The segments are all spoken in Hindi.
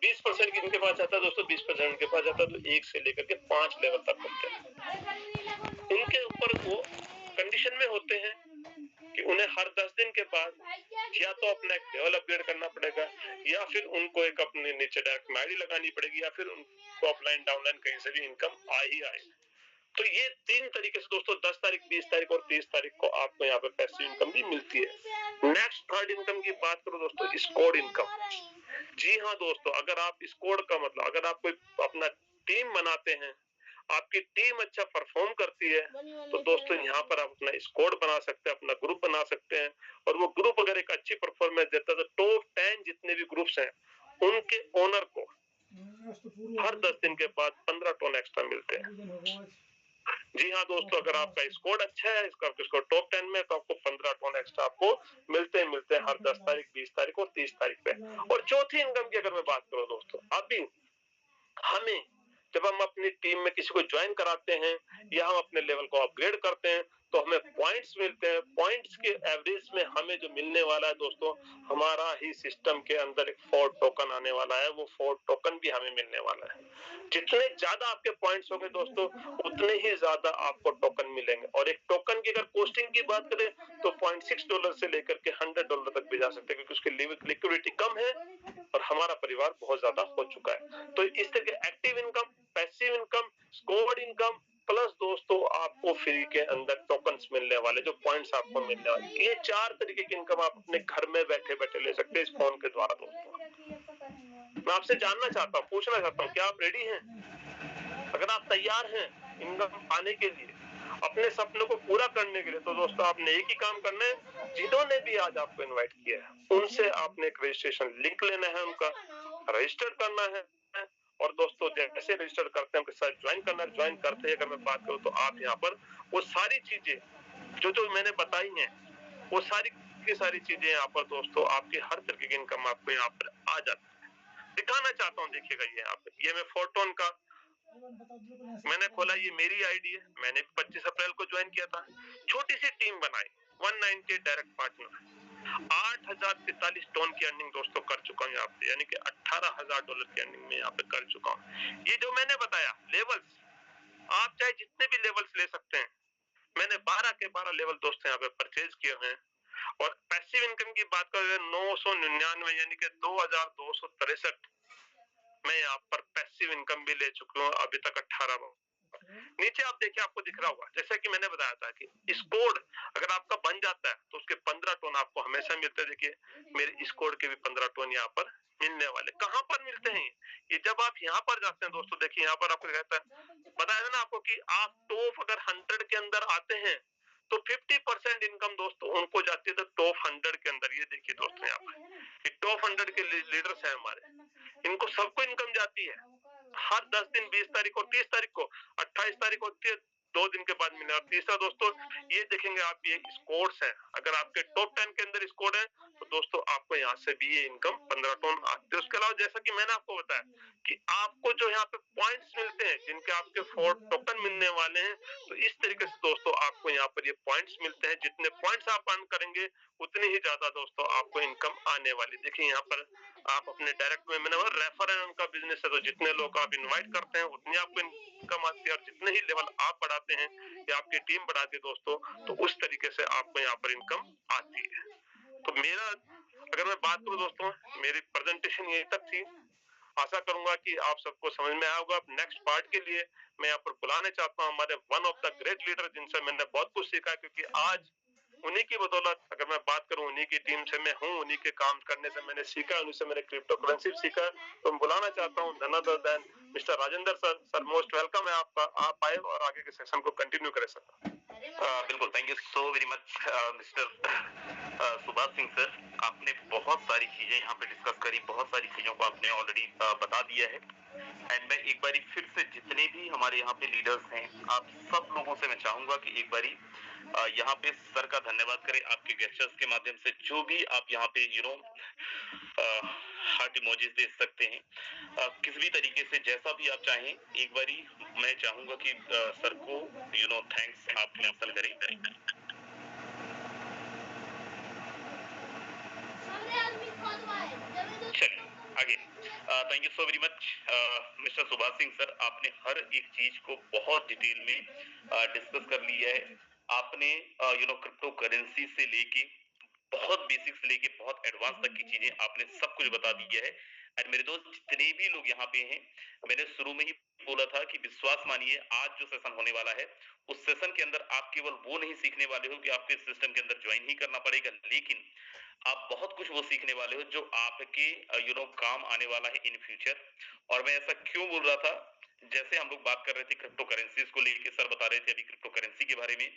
20% जिनके पास जाता है दोस्तों, 20% के पास जाता है तो 1 से लेकर के 5 लेवल तक होते हैं। उनके ऊपर वो कंडीशन में होते हैं कि उन्हें हर 10 दिन के बाद या तो अपना एक लेवल अपग्रेड करना पड़ेगा, या फिर उनको एक अपने नीचे डायरेक्ट आईडी लगानी पड़ेगी, या फिर उनको ऑफलाइन डाउनलाइन कहीं से भी इनकम आ ही आए। तो ये 3 तरीके से दोस्तों 10 तारीख, 20 तारीख और 30 तारीख को आपको यहाँ पे पैसिव इनकम भी मिलती है। नेक्स्ट थर्ड इनकम की बात करो दोस्तों, स्क्वाड इनकम। जी हाँ दोस्तों, अगर आप स्क्वाड का मतलब अगर आप कोई अपना टीम बनाते हैं, आपकी टीम अच्छा परफॉर्म करती है, तो दोस्तों यहाँ पर आप अपना स्क्वाड बना सकते हैं, अपना ग्रुप बना सकते हैं। और वो ग्रुप अगर एक अच्छी परफॉर्मेंस देता है तो टॉप 10 जितने भी ग्रुप्स हैं उनके ओनर को हर 10 दिन के बाद 15 टन एक्स्ट्रा मिलते हैं। जी हाँ दोस्तों, अगर आपका स्कोर अच्छा है, इसका स्कोर टॉप 10 में, तो आपको 15 टन एक्स्ट्रा आपको मिलते हैं हर 10 तारीख, 20 तारीख और 30 तारीख पे। और चौथी इनकम की अगर मैं बात करूं दोस्तों, अभी हमें जब हम अपनी टीम में किसी को ज्वाइन कराते हैं या हम अपने लेवल को अपग्रेड करते हैं तो हमें पॉइंट्स मिलते हैं। पॉइंट्स के एवरेज में हमें जो मिलने वाला है दोस्तों, हमारा ही सिस्टम के अंदर एक फोर्ड टोकन आने वाला है, वो फोर्ड टोकन भी हमें मिलने वाला है। जितने ज्यादा आपके पॉइंट्स होंगे दोस्तों, उतने ही ज्यादा आपको टोकन मिलेंगे। और एक टोकन की अगर कॉस्टिंग की बात करें तो $0.6 से लेकर के $100 तक भी जा सकते हैं, क्योंकि उसकी लिक्विडिटी कम है और हमारा परिवार बहुत ज्यादा हो चुका है। तो इस तरह के active income, passive income, squad income plus दोस्तों आपको फ्री के अंदर टोकन्स मिलने वाले, जो पॉइंट्स आपको मिलने वाले, ये 4 तरीके की इनकम आप अपने घर में बैठे बैठे ले सकते हैं इस फोन के द्वारा। दोस्तों मैं आपसे जानना चाहता हूँ, पूछना चाहता हूँ, क्या आप रेडी हैं? अगर आप तैयार हैं इनकम पाने के लिए, अपने सपनों को पूरा करने के लिए, तो दोस्तों आपने एक ही काम करना है। जिन्होंने भी आज आपको इनवाइट किया है उनसे आपने एक रजिस्ट्रेशन लिंक लेना है, उनका रजिस्टर करना है। और दोस्तों जैसे रजिस्टर करते हैं उनके साथ ज्वाइन करना है। ज्वाइन करते हैं अगर मैं बात करूं तो आप यहाँ पर वो सारी चीजें जो मैंने बताई हैं, वो सारी की सारी चीजें यहाँ पर दोस्तों आपकी हर तरीके की इनकम आपको यहाँ पर आ जाती है। दिखाना चाहता हूँ, देखिएगा ये यहाँ पे, ये मैं फोटोन का मैंने खोला, ये मेरी आईडी है। मैंने 25 अप्रैल को ज्वाइन किया था, छोटी सी टीम बनाई, 198 डायरेक्ट पार्टनर, 8,043 टन की अर्निंग दोस्तों कर चुका हूँ यहाँ पे, यानी कि $18,000 की अर्निंग में यहाँ पे कर चुका हूँ। ये जो मैंने बताया लेवल्स, आप चाहे जितने भी लेवल्स ले सकते हैं। मैंने 12 के 12 लेवल दोस्तों यहाँ पे परचेज किए हैं। और पैसिव इनकम की बात करें 999 यानी कि 2,263 मैं यहाँ पर पैसिव इनकम भी ले चुका हूँ अभी तक 18। नीचे आप देखिए, आपको दिख रहा होगा, जैसे कि मैंने बताया था कि स्कोर अगर आपका बन जाता है तो उसके 15 टन आपको हमेशा मिलते हैं। देखिए मेरे स्कोर के भी 15 टन यहाँ पर मिलने वाले। कहां पर मिलते हैं ये? जब आप यहाँ पर जाते हैं दोस्तों, देखिए यहाँ पर आपको कहता है, बताया ना आपको कि आप टॉप अगर 100 के अंदर आते हैं तो 50% इनकम दोस्तों उनको जाती है तो टॉप 100 के अंदर। ये देखिए दोस्तों यहाँ पर टॉप 100 के लीडर्स हैं हमारे, इनको सबको इनकम जाती है हर 10 दिन, 20 तारीख और 30 तारीख को, 28 तारीख होती है, 2 दिन के बाद मिलेगा। तीसरा दोस्तों ये देखेंगे आप, ये स्कोर्स हैं, अगर आपके टॉप 10 के अंदर स्कोर है तो दोस्तों आपको यहाँ से भी ये इनकम 15 टन आती है। उसके अलावा जैसा कि मैंने आपको बताया कि आपको जो यहाँ पे पॉइंट्स मिलते हैं, जिनके आपके 4 टोकन मिलने वाले हैं, तो इस तरीके से दोस्तों आपको यहाँ पर ये पॉइंट्स मिलते हैं। जितने पॉइंट्स आप अर्न करेंगे उतनी ही ज्यादा दोस्तों आपको इनकम आने वाली। देखिए यहाँ पर आप अपने डायरेक्ट में, मैंने रेफर एंड उनका बिजनेस है, तो जितने लोग आप इनवाइट करते हैं उतनी आपको इनकम आती है। और जितने ही लेवल आप बढ़ाते हैं या आपकी टीम बढ़ाती है दोस्तों, तो उस तरीके से आपको यहाँ पर इनकम आती है। तो मेरा अगर मैं बात करूं दोस्तों, मेरी प्रेजेंटेशन यही तक थी। आशा करूंगा कि आप सबको समझ में आया होगा। नेक्स्ट पार्ट के लिए मैं यहाँ पर बुलाने चाहता हूँ हमारे one of the great leader, जिनसे मैंने बहुत कुछ सीखा, क्योंकि आज उन्हीं की बदौलत अगर मैं बात करूं, उन्हीं की टीम से मैं हूं, उन्हीं के काम करने से मैंने सीखा, उन्हीं से मैंने क्रिप्टो करेंसी सीखा। तो मैं बुलाना चाहता हूं none other than mister Rajendra sir. Sir most welcome है आपका, आप आए और आगे के सेशन को कंटिन्यू करें सर। बिल्कुल, thank you so very much mister Subhash Singh sir. आपने बहुत सारी चीजें यहाँ पे डिस्कस करी, बहुत सारी चीजों को आपने ऑलरेडी बता दिया है। एंड मैं एक बारी फिर से जितने भी हमारे यहाँ पे लीडर्स हैं, आप सब लोगों से मैं चाहूंगा कि एक बारी यहाँ पे सर का धन्यवाद करें आपके गेस्टर्स के माध्यम से। जो भी आप यहाँ पे हार्ट इमोजीज दे सकते हैं, किसी भी तरीके से जैसा भी आप चाहें, एक बारी मैं चाहूंगा कि सर को थैंक्स आप मेंशन करें। चलिए आगे। Thank you so very much mister Subhash Singh sir, आपने हर एक चीज को बहुत डिटेल में डिस्कस कर लिया है। आपने क्रिप्टो करेंसी से लेके बहुत बेसिक से लेके बहुत एडवांस तक की चीजें आपने सब कुछ बता दिया है। एंड मेरे दोस्त जितने भी लोग यहाँ पे हैं, मैंने शुरू में ही बोला था कि विश्वास मानिए आज जो सेशन होने वाला है उस सेशन के अंदर आप केवल वो नहीं सीखने वाले हो कि आपको इस सिस्टम के अंदर ज्वाइन ही करना पड़ेगा, लेकिन आप बहुत कुछ वो सीखने वाले हो जो आपके काम आने वाला है इन फ्यूचर। और मैं ऐसा क्यों बोल रहा था, जैसे हम लोग बात कर रहे थे क्रिप्टो करेंसीज को लेके, सर बता रहे थे अभी क्रिप्टो करेंसी के बारे में।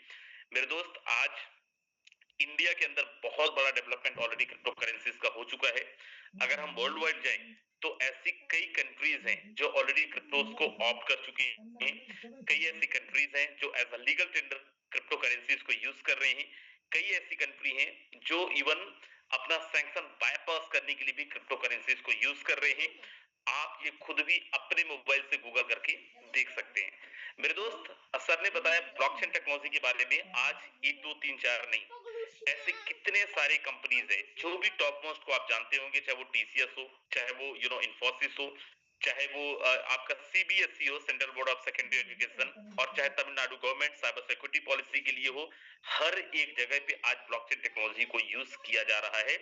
मेरे दोस्त आज इंडिया के अंदर बहुत बड़ा डेवलपमेंट ऑलरेडी क्रिप्टो करेंसीज का हो चुका है। अगर हम वर्ल्ड वाइड जाएं तो ऐसी कई कंट्रीज हैं जो ऑलरेडी क्रिप्टोस को ऑप्ट कर चुकी हैं। कई ऐसी कंट्रीज हैं जो as a legal tender crypto currencies को यूज कर रहे हैं। कई ऐसी कंट्री हैं जो इवन अपना सैंक्शन बाईपास करने के लिए भी क्रिप्टो करेंसीज को यूज कर रहे हैं। आप ये खुद भी अपने मोबाइल से गूगल करके देख सकते हैं। मेरे दोस्त, सर ने बताया ब्लॉकचेन टेक्नोलॉजी के बारे में। आज 1 2 3 4 नहीं, ऐसे कितने सारे कंपनीज हैं जो भी टॉप मोस्ट को आप जानते होंगे, चाहे वो टीसीएस हो, चाहे वो इन्फोसिस हो, चाहे वो आपका सीबीएसई हो, central board of secondary education, और चाहे Tamil Nadu government cyber security policy के लिए हो, हर एक जगह पे आज ब्लॉकचेन टेक्नोलॉजी को यूज किया जा रहा है।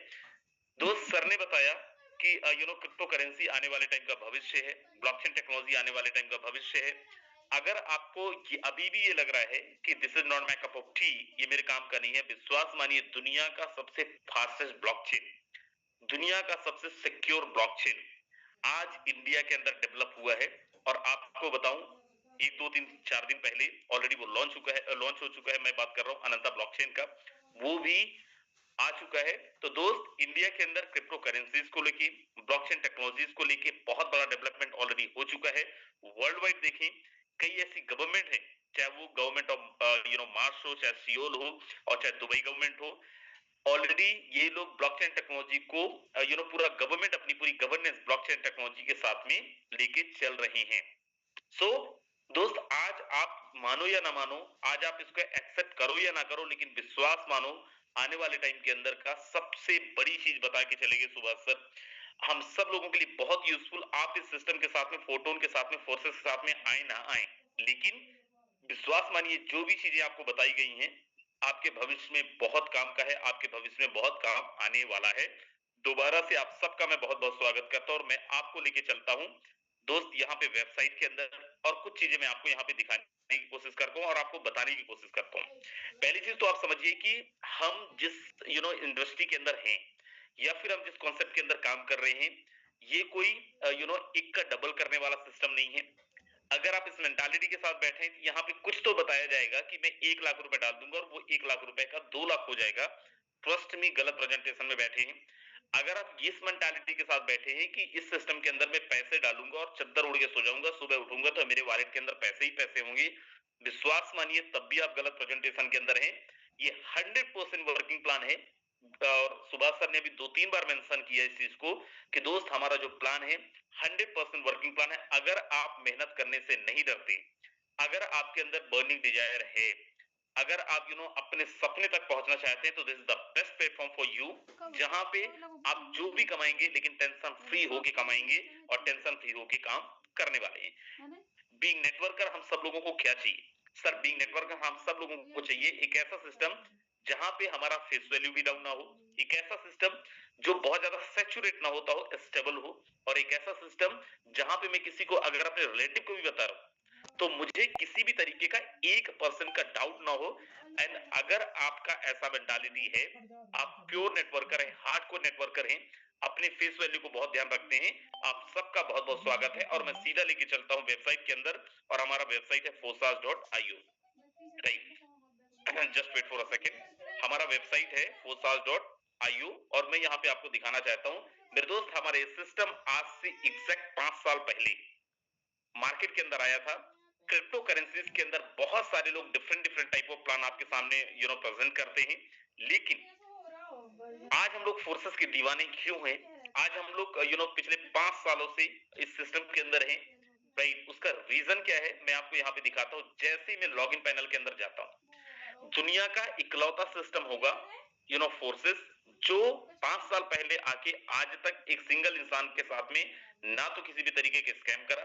दोस्त, सर ने बताया कि क्रिप्टो करेंसी आने वाले टाइम का भविष्य है, ब्लॉकचेन टेक्नोलॉजी आने वाले टाइम का भविष्य है। अगर आपको अभी भी ये लग रहा है कि this is not my cup of T, ये मेरे काम का नहीं है, विश्वास मानिए दुनिया का सबसे फास्टेस्ट ब्लॉकचेन, दुनिया का सबसे सिक्योर ब्लॉकचेन आज इंडिया के अंदर डेवलप हुआ है। और आपको बताऊं, 1 2 3 4 दिन पहले ऑलरेडी वो लॉन्च हो चुका है। मैं बात कर रहा हूं अनंता ब्लॉकचेन का, वो भी आ चुका है। तो दोस्त, इंडिया के अंदर क्रिप्टो करेंसीज को लेके, ब्लॉकचेन टेक्नोलॉजीज को लेके बहुत बड़ा डेवलपमेंट ऑलरेडी हो चुका है। वर्ल्ड वाइड देखें, कई ऐसी गवर्नमेंट है, चाहे वो गवर्नमेंट ऑफ मार्स हो, चाहे सियोल हो, और चाहे दुबई गवर्नमेंट हो, ऑलरेडी ये लोग ब्लॉकचेन टेक्नोलॉजी को पूरा गवर्नमेंट अपनी पूरी गवर्नेंस ब्लॉकचेन टेक्नोलॉजी के साथ में लेके चल रहे हैं। सो दोस्त, आज आप मानो या ना मानो, आज आप इसको एक्सेप्ट करो या ना करो, लेकिन विश्वास मानो, आने वाले टाइम के अंदर का सबसे बड़ी चीज बता के चलेंगे सुभाष सर, हम सब लोगों के लिए बहुत यूजफुल। आप इस सिस्टम के साथ में, फोटोन के साथ में, फोर्सेस के साथ में आए ना आए, लेकिन विश्वास मानिए जो भी चीजें आपको बताई गई हैं आपके भविष्य में बहुत काम का है, आपके भविष्य में बहुत काम आने वाला है। दोबारा से आप सबका मैं बहुत बहुत स्वागत करता हूं और मैं आपको लेके चलता हूं दोस्त यहाँ पे वेबसाइट के अंदर, और कुछ चीजें मैं आपको यहाँ पे दिखाने की कोशिश करता हूँ और आपको बताने की कोशिश करता हूँ। पहली चीज तो आप समझिए कि हम जिस इंडस्ट्री के अंदर हैं, या फिर हम जिस कॉन्सेप्ट के अंदर काम कर रहे हैं, ये कोई एक का डबल करने वाला सिस्टम नहीं है। अगर आप इस मेंटालिटी के साथ बैठे हैं, यहाँ पे कुछ तो बताया जाएगा कि मैं 1 लाख रुपए डाल दूंगा और वो 1 लाख रुपए का 2 लाख हो जाएगा। ट्रस्ट में गलत प्रेजेंटेशन में बैठे हैं। अगर आप इस मेंटालिटी के साथ बैठे हैं कि इस सिस्टम के अंदर मैं पैसे डालूंगा और चद्दर उड़ के सो जाऊंगा, सुबह उठूंगा तो मेरे वॉलेट के अंदर पैसे ही पैसे होंगे, विश्वास मानिए तब भी आप गलत प्रेजेंटेशन के अंदर हैं। ये 100% वर्किंग प्लान है। और सुभाष सर ने अभी 2 3 बार मेंशन किया इस चीज को कि दोस्त हमारा जो प्लान है 100% वर्किंग प्लान है। अगर आप मेहनत करने से नहीं डरते, अगर आपके अंदर बर्निंग डिजायर है, अगर आप अपने सपने तक पहुंचना चाहते हैं, तो this is the best platform for you, जहां पे आप जो भी कमाएंगे लेकिन टेंशन फ्री होके कमाएंगे और टेंशन फ्री होके काम करने वाले हैं। बीइंग नेटवर्कर हम सब लोगों को क्या चाहिए सर? बीइंग नेटवर्कर हम सब लोगों को चाहिए एक ऐसा सिस्टम जहां पे हमारा फेस वैल्यू भी डाउन ना हो, एक ऐसा सिस्टम जो बहुत ज्यादा सैचुरेट ना होता हो, स्टेबल हो, और एक ऐसा सिस्टम जहां पे मैं किसी को, अगर अपने रिलेटिव को भी बता रहा हूं, तो मुझे किसी भी तरीके का 1% का डाउट ना हो। एंड अगर आपका ऐसा मेंटालिटी है, आप प्योर नेटवर्कर हैं, हार्डकोर नेटवर्कर हैं, अपने फेस वैल्यू को बहुत ध्यान रखते हैं, आप सबका बहुत बहुत स्वागत है। और मैं सीधा लेके चलता हूं वेबसाइट के अंदर, और हमारा वेबसाइट है fossas.io, right? Just wait for a second. हमारा वेबसाइट है fossas.io, और मैं यहाँ पे आपको दिखाना चाहता हूँ मेरे दोस्त, हमारे सिस्टम आज से एग्जैक्ट 5 साल पहले मार्केट के अंदर आया था। क्रिप्टो करेंसीज के अंदर बहुत सारे लोग different different type of plan आपके सामने प्रेजेंट करते हैं, लेकिन आज हम लोग फोर्सेस के दीवाने क्यों हैं? आज हम लोग पिछले 5 सालों से इस सिस्टम के अंदर हैं, राइट? उसका रीजन क्या है मैं आपको यहाँ पे दिखाता हूँ। जैसे ही मैं लॉग इन पैनल के अंदर जाता हूँ, दुनिया का इकलौता सिस्टम होगा फोर्सेस जो 5 साल पहले आके आज तक एक सिंगल इंसान के साथ में ना तो किसी भी तरीके के स्कैम करा,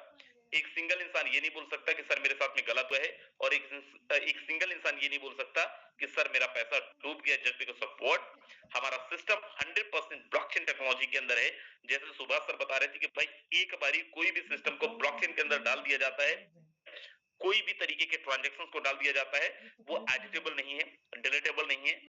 एक सिंगल इंसान ये नहीं बोल सकता कि सर मेरे साथ में गलत हुआ है, और एक सिंगल इंसान ये नहीं बोल सकता कि सर मेरा पैसा डूब गया जस्ट बिकॉज ऑफ व्हाट। हमारा सिस्टम 100% ब्लॉकचेन टेक्नोलॉजी के अंदर है। जैसे सुभाष सर बता रहे थे कि भाई एक बारी कोई भी सिस्टम को ब्लॉकचेन के अंदर डाल दिया जाता है, कोई भी तरीके के ट्रांजैक्शंस को डाल दिया जाता है, वो एडिटेबल नहीं है, डिलीटेबल नहीं है,